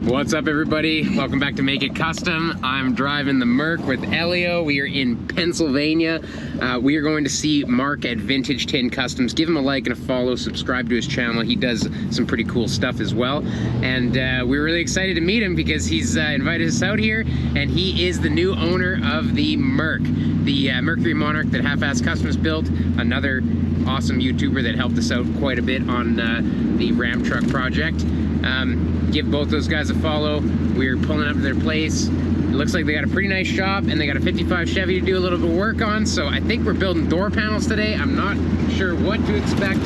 What's up, everybody? Welcome back to Make It Custom. I'm driving the Merc with Elio. We are in Pennsylvania. We are going to see Mark at Vintage Tin Customs. Give him a like and a follow, subscribe to his channel. He does some pretty cool stuff as well. And we're really excited to meet him because he's invited us out here, and he is the new owner of the Merc, the Mercury Monarch that Half-Ass Customs built. Another awesome YouTuber that helped us out quite a bit on the Ram Truck project. Give both those guys a follow. We're pulling up to their place. It looks like they got a pretty nice shop, and they got a 55 Chevy to do a little bit of work on. So I think we're building door panels today. I'm not sure what to expect,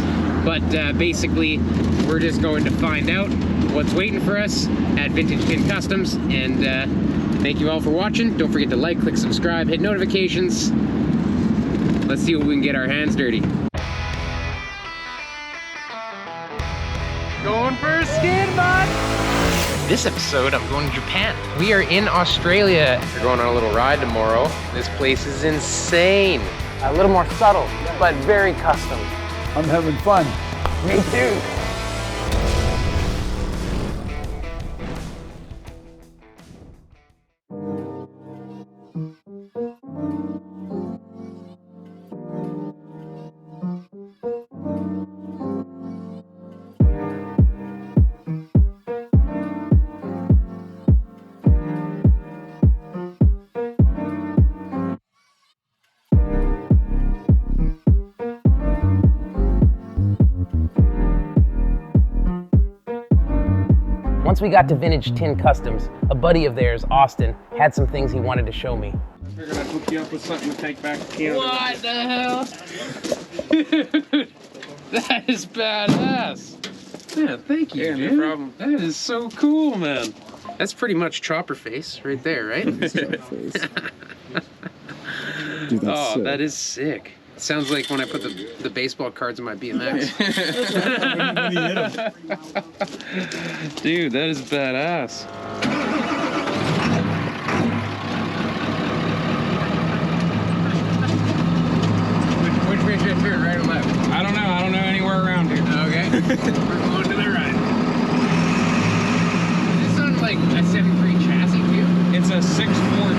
but basically we're just going to find out what's waiting for us at Vintage Tin Customs. And thank you all for watching. Don't forget to like, click subscribe, hit notifications. Let's see what we can get our hands dirty. Going for a skid, bud! This episode, I'm going to Japan. We are in Australia. We're going on a little ride tomorrow. This place is insane. A little more subtle, but very custom. I'm having fun. Me too. Once we got to Vintage Tin Customs, a buddy of theirs, Austin, had some things he wanted to show me. We're gonna hook you up with something to take back to Canada. What the hell? That is badass. Yeah, thank you, Yeah, dude. no problem. That is so cool, man. That's pretty much chopper face right there, right? Dude, that's Oh, sick. that is sick. Sounds like when I put the baseball cards in my BMX. Dude, that is badass. Which way should I turn, right or left? I don't know anywhere around here. Okay. We're going to the right. Is this on like a 7.3 chassis too? It's a 6.4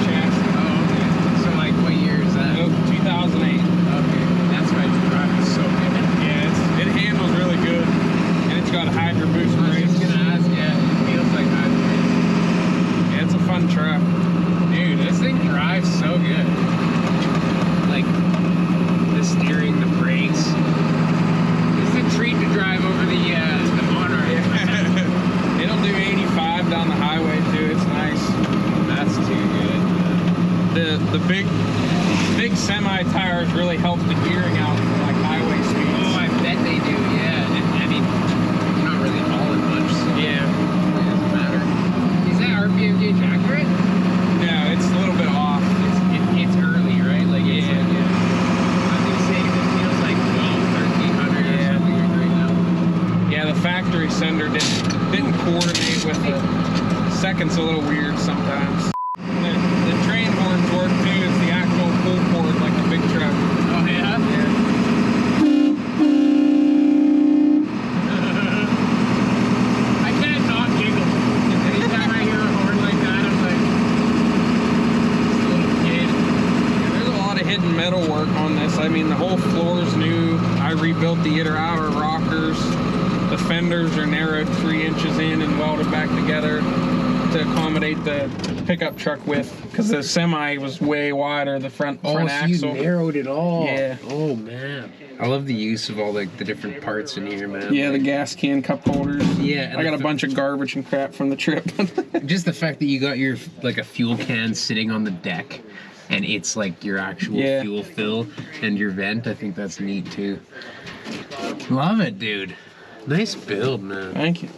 chassis. Oh, okay. So like what year is that? Oh, 2008. Okay. That's why it's driving so good. Yeah, it handles really good, and it's got a Hydro Boost I was brakes. just gonna ask, yeah, it feels like hydrogen. Yeah, it's a fun truck. Dude, this thing drives so good. Like, the steering, the brakes. It's a treat to drive over the Monarch. It'll do 85 down the highway too. It's nice. That's too good. The big semi tires really help the gearing out for like highway speeds. Oh, I bet they do, yeah. And, I mean, you're not really hauling much, so Yeah. it doesn't matter. Is that RPM gauge accurate? No, it's a little bit off. It's early, right? Like, it's Yeah. like, I was gonna say, it feels like 12, 1300 or something like right now. Yeah, the factory sender didn't coordinate with the seconds. A little weird sometimes. The train horns work too. It's the actual pull cord like the big truck. Oh, yeah? I can't not giggle. Anytime I hear a horn like that, I'm like, just a little kid. Yeah, there's a lot of hidden metal work on this. I mean, the whole floor's new. I rebuilt the inner outer rockers. The fenders are narrowed 3 inches in and welded back together to accommodate the pickup truck width, because the semi was way wider, the front axle. narrowed it all. Yeah. Oh, man. I love the use of all the different parts in here, man. Yeah, the gas can cup holders. Yeah, and I got the a bunch of garbage and crap from the trip. Just the fact that you got your, like, a fuel can sitting on the deck, and it's like your actual Yeah. fuel fill and your vent, I think that's neat too. Love it, dude. Nice build, man. Thank you.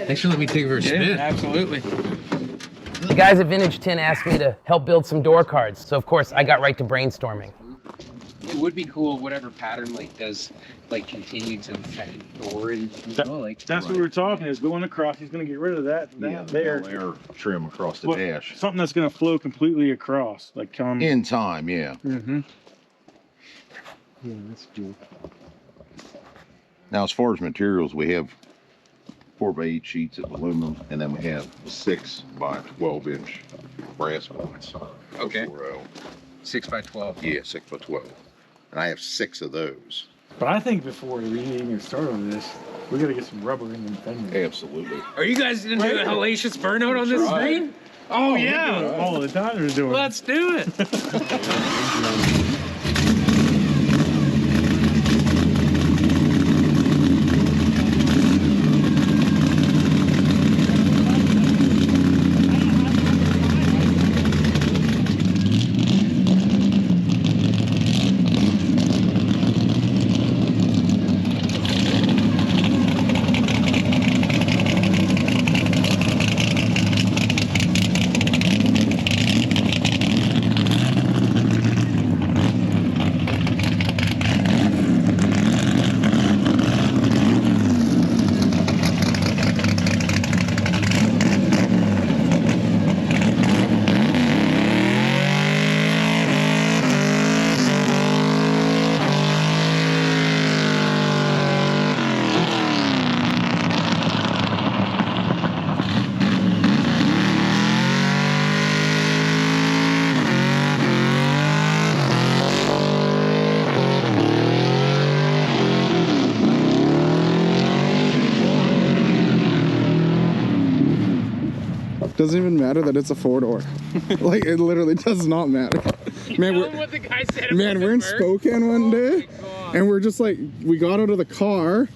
Thanks for letting me take it for a Yeah, spin. absolutely. The guys at Vintage Tin asked me to help build some door cards, so of course I got right to brainstorming. It would be cool, whatever pattern like does like continue to affect the door and like. That's what we were talking is going across. He's going to get rid of that down there. Air trim across the Well, dash. something that's going to flow completely across, like come. In time, yeah. Mm-hmm. Yeah, that's cool. Now, as far as materials, we have 4x8 sheets of aluminum, and then we have 6 by 12-inch brass ones. Okay. 4L. 6 by 12. Yeah, 6 by 12. And I have 6 of those. But I think before we even start on this, we gotta get some rubber in the fender. Absolutely. Are you guys gonna do a hellacious burnout on this thing? Oh, yeah. All the time they're doing. Let's do it. Doesn't even matter that it's a 4-door. Like, it literally does not matter. Man, Tell him what the guy said about we're in the Merc. Spokane one day, and we're just like, we got out of the car,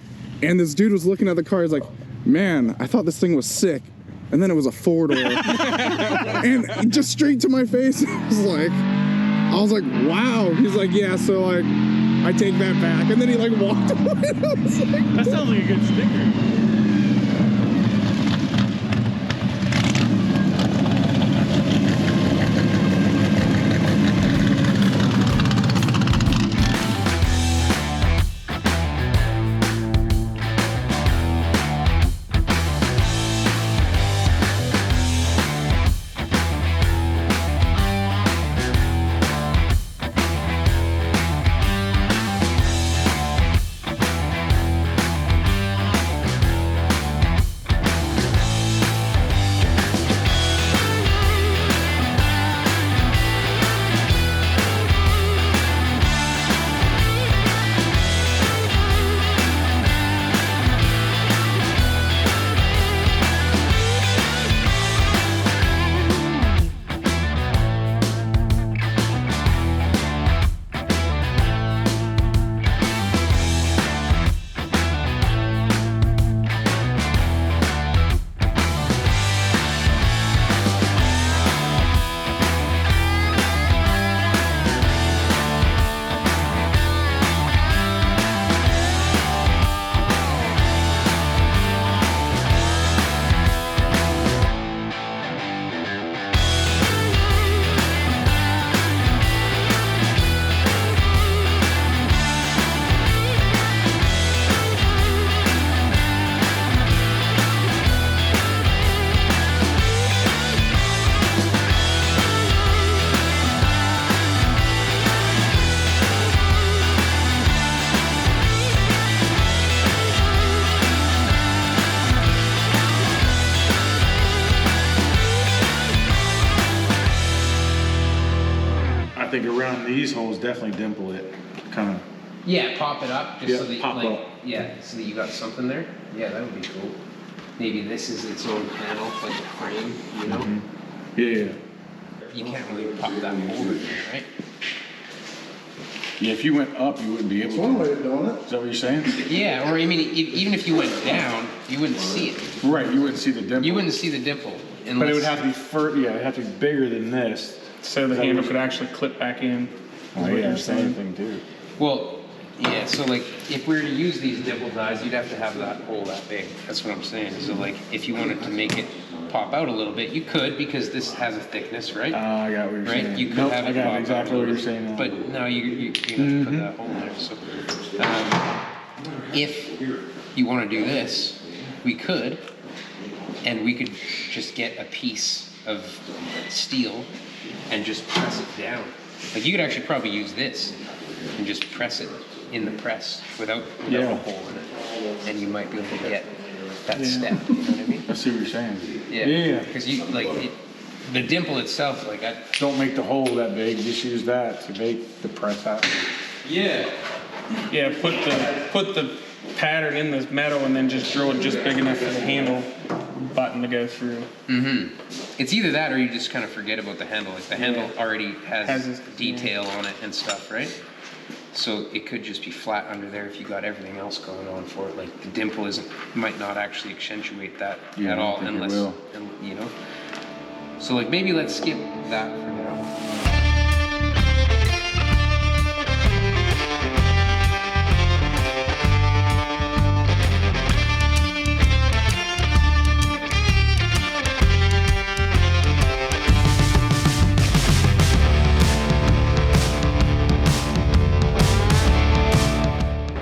and this dude was looking at the car. He's like, man, I thought this thing was sick. And then it was a 4-door. And just straight to my face, I was like, wow. He's like, yeah, so like, I take that back. And then he like walked away. I was like, That sounds like a good sticker. I think around these holes, definitely dimple it, kind of. Yeah, pop it up just Yeah, so that pop like up. yeah, so that you got something there. Yeah, that would be cool. Maybe this is its own panel, like a frame, you know? Yeah, yeah. You can't really pop that hole in there, right? Yeah, if you went up, you wouldn't be able to. one way of doing it. Is that what you're saying? Yeah, or I mean, even if you went down, you wouldn't see it. Right, you wouldn't see the dimple. You wouldn't see the dimple. Unless, But it would have to be it'd have to be bigger than this. So the handle could actually clip back in. Oh, Is what yeah, you're same saying. thing too. Well, yeah, so like, if we were to use these dimple dies, you'd have to have that hole that big. That's what I'm saying. So like, if you wanted to make it pop out a little bit, you could, because this has a thickness, right? I got what you're Right, saying. you could Nope, have it I got pop out exactly a what little you're saying now. But no, you have to put that hole there. So, if you want to do this, we could, and we could just get a piece of steel and just press it down. Like, you could actually probably use this and just press it in the press without a hole in it, and you might be able to get that step. You know what I mean? I see what you're saying. Yeah. Because you the dimple itself, like Don't make the hole that big. Just use that to make the press out. Yeah. Yeah, put the pattern in the metal and then just drill it just big enough for the handle button to go through. it's either that or you just kind of forget about the handle. Like the handle already has its detail on it and stuff, right? So it could just be flat under there if you got everything else going on for it. Like the dimple might not actually accentuate that Yeah, at I all don't think it unless, will. you know. So like maybe let's skip that for now.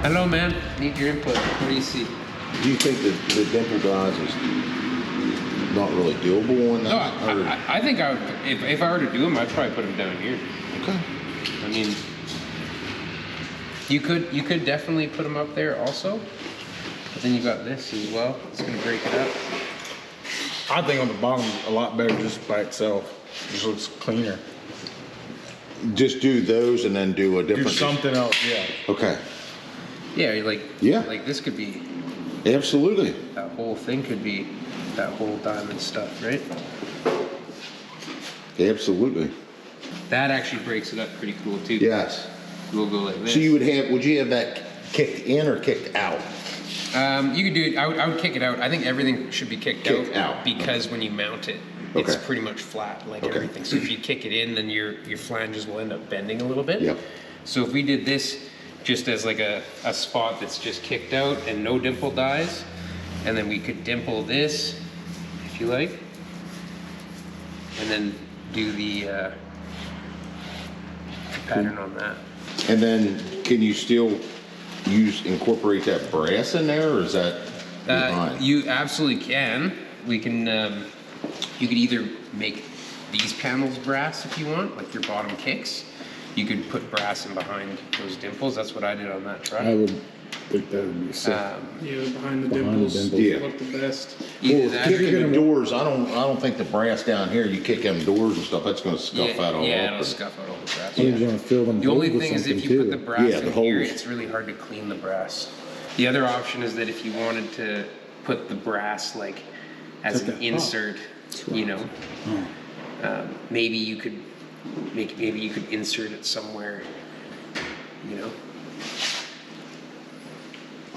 Hello, man. Need your input. What do you see? Do you think that the dimple guys is not really doable on No, that? I think I would, if I were to do them, I'd probably put them down here. Okay. I mean, you could definitely put them up there also, but then you got this as well. It's gonna break it up. I think on the bottom a lot better just by itself. Just looks cleaner. Just do those and then do a Do different. something else, yeah. Okay. Yeah, Yeah. like this could be, Absolutely. that whole thing could be that whole diamond stuff, right? Absolutely. That actually breaks it up pretty cool too. Yes. We'll go like this. So would you have that kicked in or kicked out? You could do it. I would kick it out. I think everything should be kicked Kicked out. because when you mount it, it's Okay. pretty much flat, like Okay. everything. So if you kick it in, then your flanges will end up bending a little bit. Yep. So if we did this just as like a spot that's just kicked out and no dimple dies, and then we could dimple this, if you like, and then do the pattern on that. And then can you still incorporate that brass in there, or is that behind? You absolutely can. We can. You could either make these panels brass if you want, like your bottom kicks. You could put brass in behind those dimples. That's what I did on that truck. I would think that would be sick. Yeah, behind the Behind the dimples dimples. Yeah. look the best. Either Well, that, kicking the doors, I don't think the brass down here, you kick them doors and stuff, that's gonna scuff out all yeah, over. it'll scuff out all the brass. You're gonna fill them The only holes with thing is if something you put too. the brass Yeah, the in here, holes. it's really hard to clean the brass. The other option is that if you wanted to put the brass like as an insert, you know, maybe you could insert it somewhere, you know.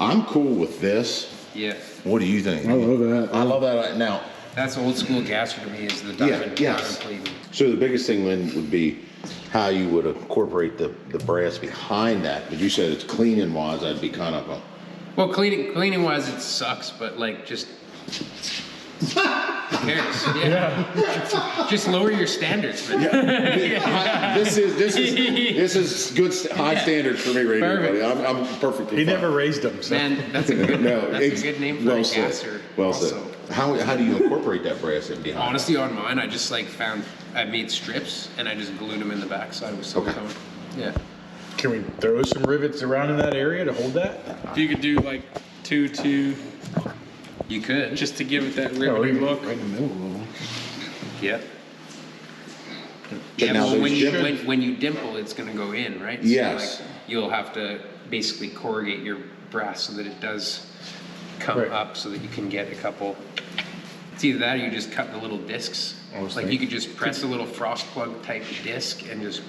I'm cool with this. Yeah, What do you think? I love that. I love that. Now, that's old school gasser to me is the diamond, yes. diamond plating. so the biggest thing then would be how you would incorporate the brass behind that. But you said it's cleaning wise, that'd be kind of a. Well, cleaning wise, it sucks, but like just. Who cares? Yeah. Just lower your standards, man. This is good high standards for me right here, buddy. I'm perfectly He fine. never raised them, so. Man, that's a good, No, that's a good name for well a said. gasser. Well also. said. How do you incorporate that brass in behind? Honestly, on mine, I just like I made strips and I just glued them in the backside with silicone. Yeah. Can we throw some rivets around in that area to hold that? You could do like 2-2 You could. just to give it that Or riveting even look. right in the middle of them. Yeah. But Yeah, now well, those when you dimples- when you dimple, it's gonna go in, right? Yes. So like, you'll have to basically corrugate your brass so that it does come Right. up, so that you can get a couple. It's either that or you just cut the little discs. Like you could just press a little frost plug type disc and just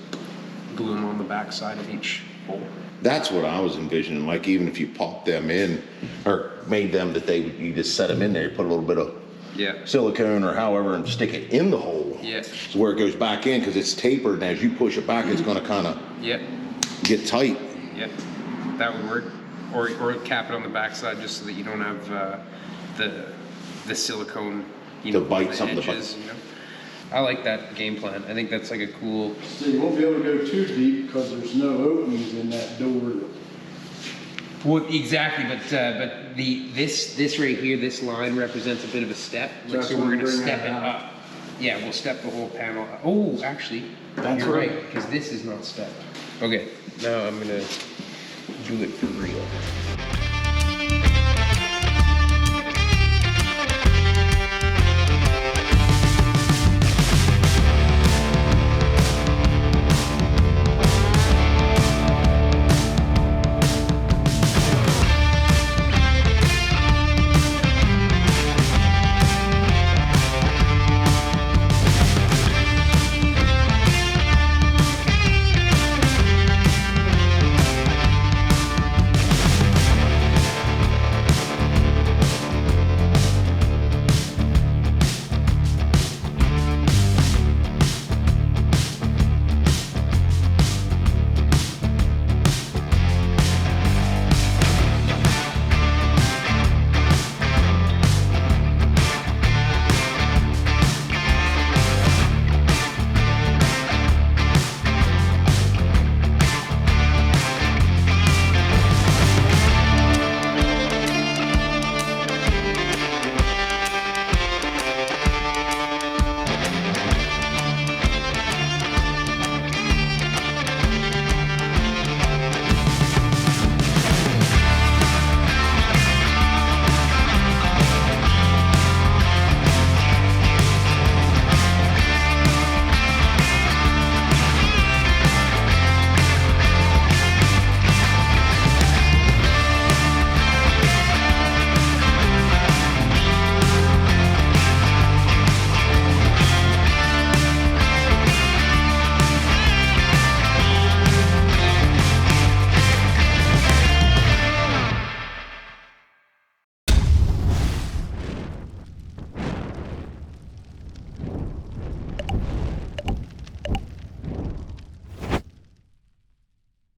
glue them on the back side of each hole. That's what I was envisioning. Like even if you popped them in, or made them that you just set them in there, you put a little bit of Yeah. silicone or however, and stick it in the hole. Yeah. So where it goes back in, because it's tapered, and as you push it back, it's going to kind of Yep. get tight. Yep. That would work. Or cap it on the backside just so that you don't have the silicone, you To know, bite on the something to edges, you know. I like that game plan. I think that's like a cool. So you won't be able to go too deep because there's no openings in that door. Well, exactly, but this right here, this line represents a bit of a step. Like, That's so what we're I'm gonna bringing step it that up. Yeah, we'll step the whole panel up. Oh, actually, That's you're what- right, because this is not stepped. Okay, now I'm gonna do it for real.